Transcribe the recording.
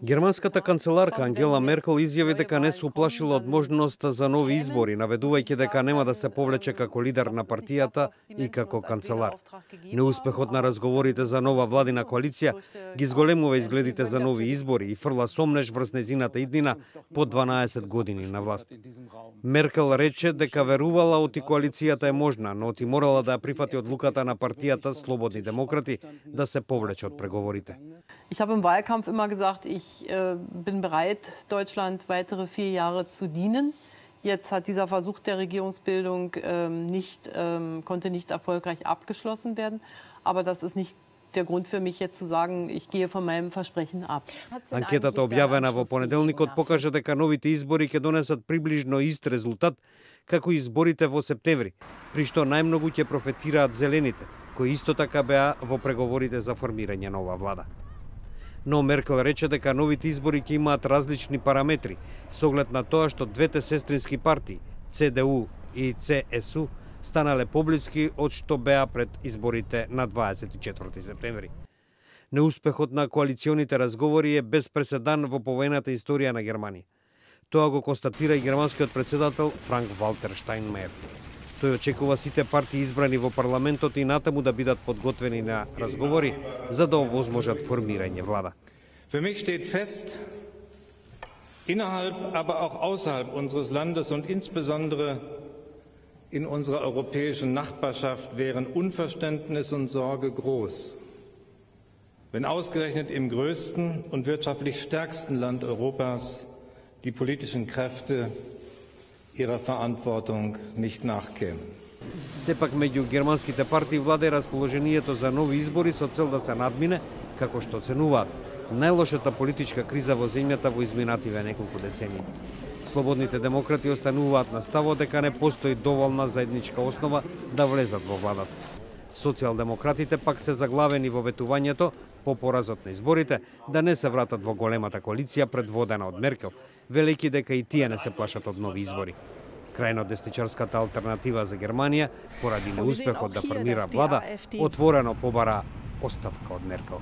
Германската канцеларка Ангела Меркел изјави дека не се уплашила од можноста за нови избори, наведувајќи дека нема да се повлече како лидер на партијата и како канцелар. Неуспехот на разговорите за нова владина коалиција ги зголемува изгледите за нови избори и фрла сомнеш врз нејзината иднина по 12 години на власт. Меркел рече дека верувала оти коалицијата е можна, но оти морала да ја прифати одлуката на партијата Слободни демократи да се повлече од преговорите. Ich habe im Wahlkampf immer gesagt, ich bin bereit, Deutschland weitere 4 Jahre zu dienen. Jetzt hat dieser Versuch der Regierungsbildung konnte nicht erfolgreich abgeschlossen werden. Aber das ist nicht der Grund für mich jetzt zu sagen, ich gehe von meinem Versprechen ab. Анкетата објавена во понеделникот покажа дека новите избори ќе донесат приближно ист резултат како изборите во септември, при што најмногу ќе профитираат зелените, кои исто така беа во преговорите за формирање нова влада. Но Меркел рече дека новите избори ќе имаат различни параметри, со оглед на тоа што двете сестрински партии, ЦДУ и ЦСУ, станале поблиски од што беа пред изборите на 24 септември. Неуспехот на коалиционите разговори е без преседан во повојната историја на Германија. Тоа го констатира и германскиот председател Франк Валтер Штајнмајер. Тој очекува сите партии избрани во парламентот и натаму да бидат подготвени на разговори за да овозможат формирање влада. Für mich steht fest, innerhalb, aber auch außerhalb unseres Landes und insbesondere in unserer europäischen Nachbarschaft wären Unverständnis und Sorge groß, wenn ausgerechnet im größten und wirtschaftlich stärksten Land Europas die politischen Kräfte ihrer Verantwortung nicht nachkämen. Сепак меѓу германските партии владе расположението за нови избори со цел да се надмине, како што оценуваат, најлошата политичка криза во земјата во изминативе неколку децении. Слободните демократи остануваат на ставот дека не постои доволна заедничка основа да влезат во владата. Социјалдемократите пак се заглавени во ветувањето по поразот на изборите да не се вратат во големата коалиција предводена од Меркел, велејќи дека и тие не се плашат од нови избори. Крајно десничарската алтернатива за Германија, поради неуспехот да формира влада, отворено побара оставка од Меркел.